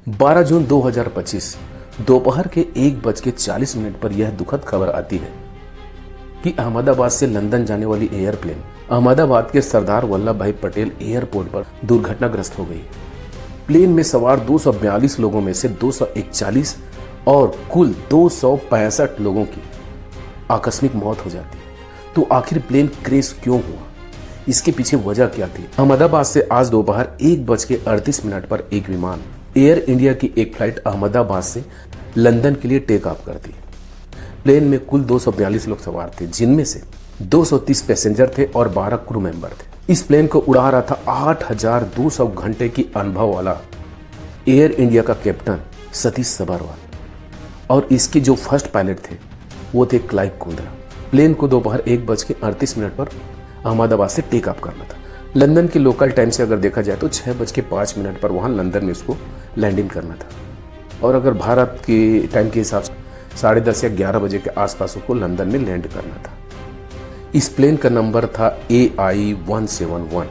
12 जून 2025 दोपहर के 1:40 पर यह दुखद खबर आती है कि अहमदाबाद से लंदन जाने वाली एयरप्लेन अहमदाबाद के सरदार वल्लभ भाई पटेल एयरपोर्ट पर दुर्घटनाग्रस्त हो गई। प्लेन में सवार 242 लोगों में से 241 और कुल 265 लोगों की आकस्मिक मौत हो जाती। तो आखिर प्लेन क्रैश क्यों हुआ, इसके पीछे वजह क्या थी? अहमदाबाद से आज दोपहर 1:38 पर एक विमान एयर इंडिया की एक फ्लाइट अहमदाबाद से लंदन के लिए टेक ऑफ करती। प्लेन में कुल 242 लोग सवार थे, जिनमें से 230 पैसेंजर थे और 12 क्रू मेंबर थे। इस प्लेन को उड़ा रहा था 8200 घंटे की अनुभव वाला एयर इंडिया का कैप्टन सतीश सबरवाल और इसके जो फर्स्ट पायलट थे वो थे क्लाइव कुंद्रा। प्लेन को दोपहर 1:38 पर अहमदाबाद से टेक ऑफ करना था। लंदन के लोकल टाइम से अगर देखा जाए तो 6:05 पर वहाँ लंदन में उसको लैंडिंग करना था और अगर भारत के टाइम के हिसाब से 10:30 या 11 बजे के आसपास उसको लंदन में लैंड करना था। इस प्लेन का नंबर था AI-171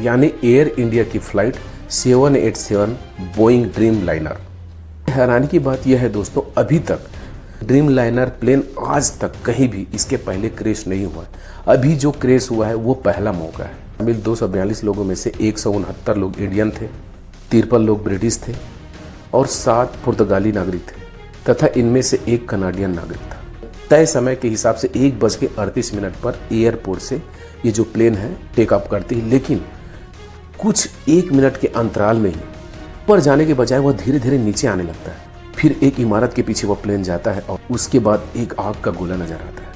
यानी एयर इंडिया की फ्लाइट 787 बोइंग ड्रीम लाइनर। हैरानी की बात यह है दोस्तों, अभी तक ड्रीम लाइनर प्लेन आज तक कहीं भी इसके पहले क्रैश नहीं हुआ। अभी जो क्रैश हुआ है वो पहला मौका है। शामिल 242 लोगों में से 169 लोग इंडियन थे, 53 लोग ब्रिटिश थे और 7 पुर्तगाली नागरिक थे तथा इनमें से एक कनाडियन नागरिक था। तय समय के हिसाब से 1:38 पर एयरपोर्ट से ये जो प्लेन है टेक ऑफ करती है, लेकिन कुछ 1 मिनट के अंतराल में ही ऊपर जाने के बजाय वह धीरे धीरे नीचे आने लगता है। फिर एक इमारत के पीछे वह प्लेन जाता है और उसके बाद एक आग का गोला नजर आता है,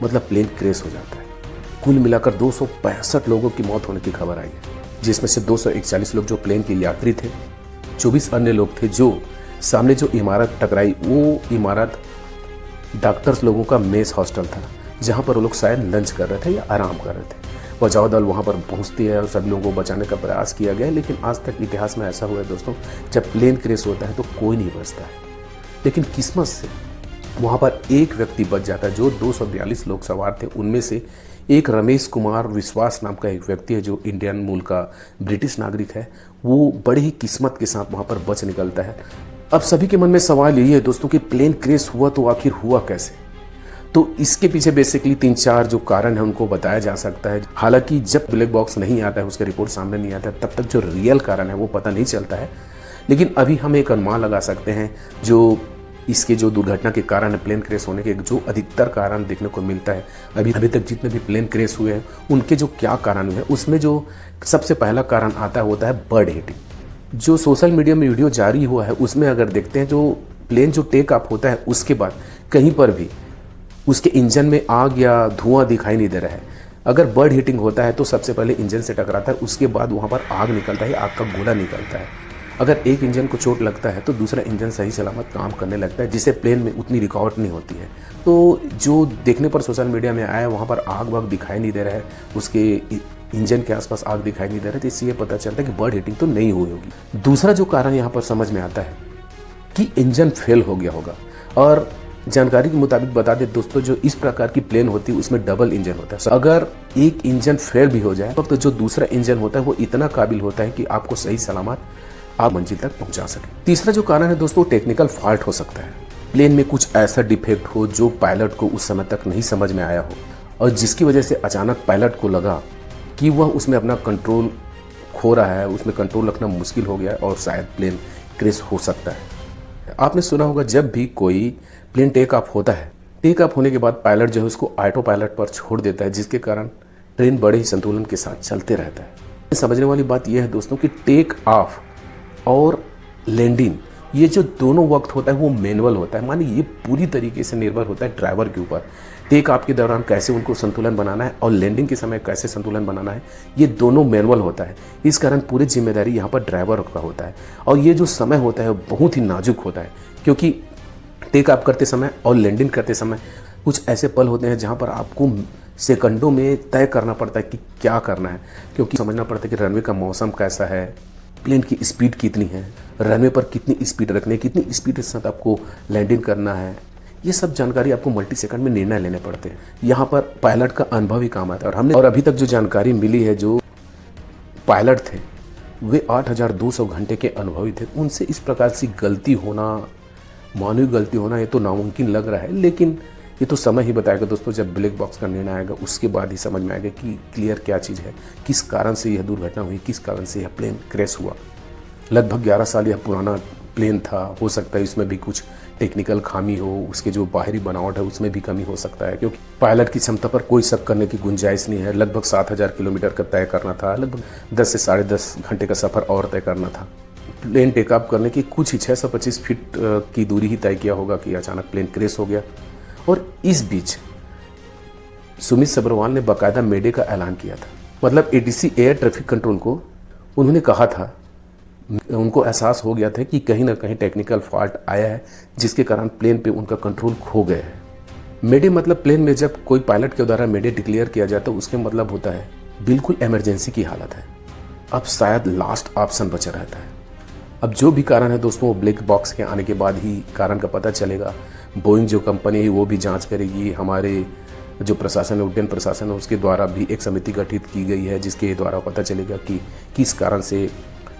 मतलब प्लेन क्रैश हो जाता है। कुल मिलाकर 265 लोगों की मौत होने की खबर आई है, जिसमें से 241 लोग जो प्लेन के यात्री थे, 24 अन्य लोग थे। जो सामने जो इमारत टकराई वो इमारत डॉक्टर्स लोगों का मेस हॉस्टल था, जहां पर वो लोग शायद लंच कर रहे थे या आराम कर रहे थे। बचाव दल वहां पर पहुंचती है और सभी लोगों को बचाने का प्रयास किया गया, लेकिन आज तक इतिहास में ऐसा हुआ है दोस्तों, जब प्लेन क्रैश होता है तो कोई नहीं बचता है। लेकिन किस्मत से वहां पर एक व्यक्ति बच जाता है। जो 242 लोग सवार थे उनमें से एक रमेश कुमार विश्वास नाम का एक व्यक्ति है जो इंडियन मूल का ब्रिटिश नागरिक है। वो बड़े ही किस्मत के साथ वहां पर बच निकलता है। अब सभी के मन में सवाल यही है दोस्तों कि प्लेन क्रैश हुआ तो आखिर हुआ कैसे? तो इसके पीछे बेसिकली 3-4 जो कारण है उनको बताया जा सकता है। हालांकि जब ब्लैक बॉक्स नहीं आता है, उसका रिपोर्ट सामने नहीं आता है, तब तक जो रियल कारण है वो पता नहीं चलता है। लेकिन अभी हम एक अनुमान लगा सकते हैं जो इसके जो दुर्घटना के कारण है, प्लेन क्रैश होने के जो अधिकतर कारण देखने को मिलता है अभी तक जितने भी प्लेन क्रैश हुए हैं उनके जो क्या कारण हुए हैं, उसमें जो सबसे पहला कारण आता है होता है बर्ड हिटिंग। जो सोशल मीडिया में वीडियो जारी हुआ है उसमें अगर देखते हैं, जो प्लेन जो टेक ऑफ होता है उसके बाद कहीं पर भी उसके इंजन में आग या धुआं दिखाई नहीं दे रहा है। अगर बर्ड हिटिंग होता है तो सबसे पहले इंजन से टकराता है, उसके बाद वहाँ पर आग निकलता है, आग का गोला निकलता है। अगर एक इंजन को चोट लगता है तो दूसरा इंजन सही सलामत काम करने लगता है, जिससे प्लेन में उतनी रिकॉर्ड नहीं होती है। तो जो देखने पर सोशल मीडिया में आया वहाँ पर आग वाग दिखाई नहीं दे रहा है, उसके इंजन के आसपास आग दिखाई नहीं दे रहा है, तो इससे ये पता चलता है कि बर्ड हिटिंग तो नहीं हुई होगी। दूसरा जो कारण यहाँ पर समझ में आता है कि इंजन फेल हो गया होगा। और जानकारी के मुताबिक बता दें दोस्तों, जो इस प्रकार की प्लेन होती है उसमें डबल इंजन होता है। अगर एक इंजन फेल भी हो जाए तो जो दूसरा इंजन होता है वो इतना काबिल होता है कि आपको सही सलामत आप मंजिल तक पहुंचा सके। तीसरा जो कारण है दोस्तों, टेक्निकल फॉल्ट हो सकता है। प्लेन में कुछ ऐसा डिफेक्ट हो जो पायलट को उस समय तक नहीं समझ में आया हो और जिसकी वजह से अचानक पायलट को लगा कि वह उसमें अपना कंट्रोल खो रहा है, उसमें कंट्रोल रखना मुश्किल हो गया और शायद प्लेन क्रैश हो सकता है। आपने सुना होगा जब भी कोई प्लेन टेक ऑफ होता है, टेक ऑफ होने के बाद पायलट जो है उसको ऑटो पायलट पर छोड़ देता है, जिसके कारण ट्रेन बड़े ही संतुलन के साथ चलते रहता है। समझने वाली बात यह है दोस्तों कि टेक ऑफ और लैंडिंग ये जो दोनों वक्त होता है वो मैनुअल होता है, माने ये पूरी तरीके से निर्भर होता है ड्राइवर के ऊपर। टेक ऑफ के दौरान कैसे उनको संतुलन बनाना है और लैंडिंग के समय कैसे संतुलन बनाना है, ये दोनों मैनुअल होता है। इस कारण पूरी जिम्मेदारी यहाँ पर ड्राइवर का होता है और ये जो समय होता है बहुत ही नाजुक होता है, क्योंकि टेक ऑफ करते समय और लैंडिंग करते समय कुछ ऐसे पल होते हैं जहाँ पर आपको सेकंडों में तय करना पड़ता है कि क्या करना है, क्योंकि समझना पड़ता है कि रनवे का मौसम कैसा है, प्लेन की स्पीड कितनी है, रनवे पर कितनी स्पीड रखनी है, कितनी स्पीड के साथ आपको लैंडिंग करना है। ये सब जानकारी आपको मल्टी सेकंड में निर्णय लेने पड़ते हैं। यहाँ पर पायलट का अनुभव ही काम आता है। और अभी तक जो जानकारी मिली है, जो पायलट थे वे 8,200 घंटे के अनुभवी थे, उनसे इस प्रकार से गलती होना, मानवीय गलती होना, ये तो नामुमकिन लग रहा है। लेकिन ये तो समय ही बताएगा दोस्तों, जब ब्लैक बॉक्स का निर्णय आएगा उसके बाद ही समझ में आएगा कि क्लियर क्या चीज़ है, किस कारण से यह दुर्घटना हुई, किस कारण से यह प्लेन क्रैश हुआ। लगभग 11 साल यह पुराना प्लेन था, हो सकता है इसमें भी कुछ टेक्निकल खामी हो, उसके जो बाहरी बनावट है उसमें भी कमी हो सकता है, क्योंकि पायलट की क्षमता पर कोई शक करने की गुंजाइश नहीं है। लगभग 7,000 किलोमीटर का तय करना था, लगभग 10 से 10.5 घंटे का सफ़र और तय करना था। प्लेन टेक ऑफ करने की कुछ ही 625 फीट की दूरी ही तय किया होगा कि अचानक प्लेन क्रैश हो गया। और इस बीच सुमित सब्रवाल ने बाकायदा मेडे का ऐलान किया था, मतलब एटीसी एयर ट्रैफिक कंट्रोल को उन्होंने कहा था, उनको एहसास हो गया था कि कहीं ना कहीं टेक्निकल फॉल्ट आया है जिसके कारण प्लेन पे उनका कंट्रोल खो गया है। मेडे मतलब प्लेन में जब कोई पायलट के द्वारा मेडे डिक्लेयर किया जाता है उसके मतलब होता है बिल्कुल इमरजेंसी की हालत है, अब शायद लास्ट ऑप्शन बचा रहता है। अब जो भी कारण है दोस्तों, वो ब्लैक बॉक्स के आने के बाद ही कारण का पता चलेगा। बोइंग जो कंपनी है वो भी जांच करेगी, हमारे जो प्रशासन है, उड्डयन प्रशासन है, उसके द्वारा भी एक समिति गठित की गई है जिसके द्वारा पता चलेगा कि किस कारण से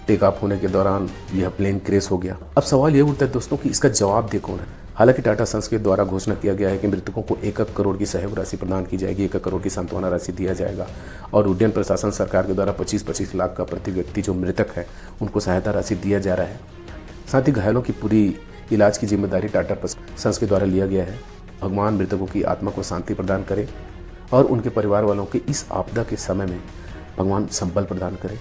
टेक ऑफ होने के दौरान यह प्लेन क्रैश हो गया। अब सवाल ये उठता है दोस्तों कि इसका जवाब दे कौन है। हालांकि टाटा सन्स के द्वारा घोषणा किया गया है कि मृतकों को 1 करोड़ की सहयोग राशि प्रदान की जाएगी, 1 करोड़ की सांत्वना राशि दिया जाएगा, और उड्डयन प्रशासन सरकार के द्वारा 25-25 लाख का प्रति व्यक्ति जो मृतक है उनको सहायता राशि दिया जा रहा है। साथ ही घायलों की पूरी इलाज की जिम्मेदारी टाटा सन्स के द्वारा लिया गया है। भगवान मृतकों की आत्मा को शांति प्रदान करे और उनके परिवार वालों के इस आपदा के समय में भगवान संबल प्रदान करे।